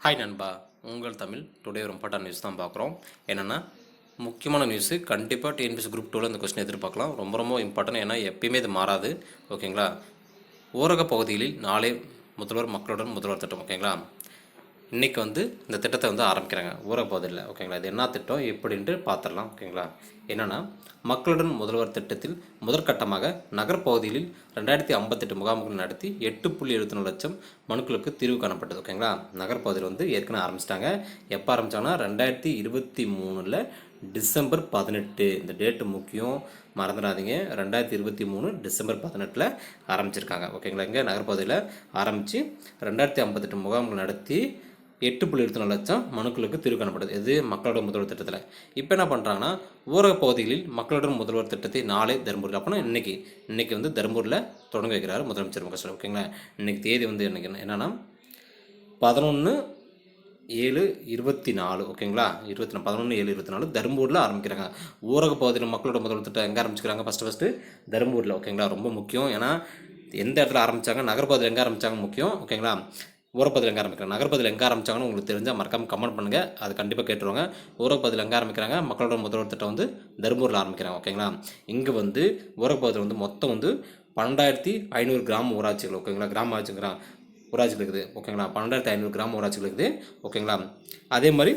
Hi நண்பா, உங்கள் Tamil today ஒரு இம்பார்ட்டன்ட் நியூஸ் தான் பார்க்குறோம். என்னென்னா முக்கியமான நியூஸு. கண்டிப்பாக டிஎன்பிஎஸ்சி குரூப் 2ல் இந்த கொஸ்டின் எதிர்பார்க்கலாம். ரொம்ப இம்பார்ட்டன்ட். ஏன்னா எப்பயுமே இது மாறாது. ஓகேங்களா? ஊரக பகுதிகளில் நாளை மக்களுடன் முதல்வர் திட்டம். ஓகேங்களா? இன்றைக்கி இந்த திட்டத்தை ஆரம்பிக்கிறாங்க ஊரக பகுதியில். ஓகேங்களா? இது என்ன திட்டம் எப்படின்ட்டு பார்த்துடலாம். ஓகேங்களா? என்னென்னா மக்களுடன் முதல்வர் திட்டத்தில் முதற்கட்டமாக நகர்ப்பகுதிகளில் 2058 முகாம்கள் நடத்தி 8.74 லட்சம் மனுக்களுக்கு தீர்வு காணப்பட்டது. ஓகேங்களா? நகர்ப்பகுதியில் ஏற்கனவே ஆரம்பிச்சிட்டாங்க. எப்போ ஆரம்பித்தாங்கன்னா 2023 டிசம்பர் 18. இந்த டேட்டு முக்கியம், மறந்துடாதீங்க. 2023 டிசம்பர் 18 ஆரம்பிச்சிருக்காங்க. ஓகேங்களா? இங்கே நகர்ப்பகுதியில் ஆரம்பித்து 2058 முகாம்கள் நடத்தி 8.74 லட்சம் மனுக்களுக்கு தீர்வு காணப்படுது. இது மக்களோட முதல்வர் திட்டத்தில். இப்போ என்ன பண்ணுறாங்கன்னா ஊரக பகுதிகளில் மக்களுடன் முதல்வர் திட்டத்தை நாளை தருமபுரியில், அப்படின்னா இன்றைக்கி தருமபுரியில் தொடங்க வைக்கிறார் முதலமைச்சர் மு க ஸ்டாலின். ஓகேங்களா? இன்றைக்கி தேதி இன்றைக்கி என்னென்னா 11/7/24. ஓகேங்களா? 11/7/24 தருமபுரியில் ஆரம்பிக்கிறாங்க. ஊரக பகுதியில் மக்களோட முதல்வர் திட்டம் எங்கே ஆரம்பிச்சுக்கிறாங்க? ஃபஸ்ட்டு தருமபுரியில். ஓகேங்களா? ரொம்ப முக்கியம். ஏன்னா எந்த இடத்துல ஆரம்பித்தாங்க, நகர்பகுதியில் எங்கே ஆரம்பித்தாங்க முக்கியம். ஓகேங்களா? ஊரகப்பகுதியில் எங்கே ஆரம்பிக்கிறாங்க, நகர்பகுதியில் எங்கே ஆரம்பித்தாங்கன்னு உங்களுக்கு தெரிஞ்சால் மறக்காமல் கமெண்ட் பண்ணுங்கள். அது கண்டிப்பாக கேட்டுருவாங்க. ஊரகப்பகுதியில் எங்கே ஆரம்பிக்கிறாங்க, மக்களோட முதல்வர் திட்டம் தருமபுரியில் ஆரம்பிக்கிறாங்க. ஓகேங்களா? இங்கே ஊரகப்பகுதியில் மொத்தம் 12,500 கிராம ஊராட்சிகள். ஓகேங்களா? ஊராட்சிகள் இருக்குது. ஓகேங்களா? 12,500 கிராம ஊராட்சிகள் இருக்குது. ஓகேங்களா? அதே மாதிரி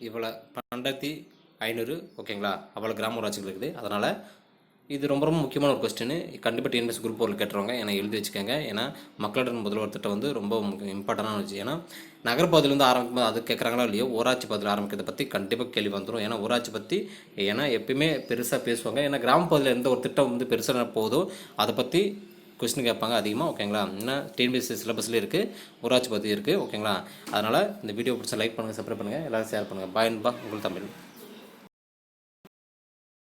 இவ்வளோ 12,500. ஓகேங்களா? அவ்வளோ கிராம ஊராட்சிகள் இருக்குது. அதனால் இது ரொம்ப முக்கியமான ஒரு கொஸ்டின். கண்டிப்பாக டிஎன்பிஎஸ்சி குரூப் 4 கேட்டுருவாங்க. ஏன்னா எழுதி வச்சுக்கோங்க. ஏன்னா மக்களுடன் முதல்வர் திட்டம் ரொம்ப இம்பார்ட்டண்டான வச்சு. ஏன்னா நகர்ப்பகுதியிலேருந்து ஆரம்பிக்கும்போது அது கேட்குறாங்களா இல்லையோ, ஊராட்சி பகுதியில் ஆரம்பிக்கிறத பற்றி கண்டிப்பாக கேள்வி வந்துடும். ஏன்னா ஊராட்சி பற்றி எப்பயுமே பெருசாக பேசுவாங்க. ஏன்னா கிராமப்பகுதியில் எந்த ஒரு திட்டம் பெருசாக போகுதோ அதை பற்றி கொஸ்டின் கேட்பாங்க அதிகமாக. ஓகேங்களா? ஏன்னா டிஎன்பிஎஸ்சி சிலபஸ்லேயே இருக்குது, ஊராட்சி பற்றி இருக்குது. ஓகேங்களா? அதனால் இந்த வீடியோ பிடிச்ச லைக் பண்ணுங்கள், சப்ஸ்கிரைப் பண்ணுங்கள், எல்லோரும் ஷேர் பண்ணுங்கள். பாய் நண்பா, உங்கள் தமிழ்.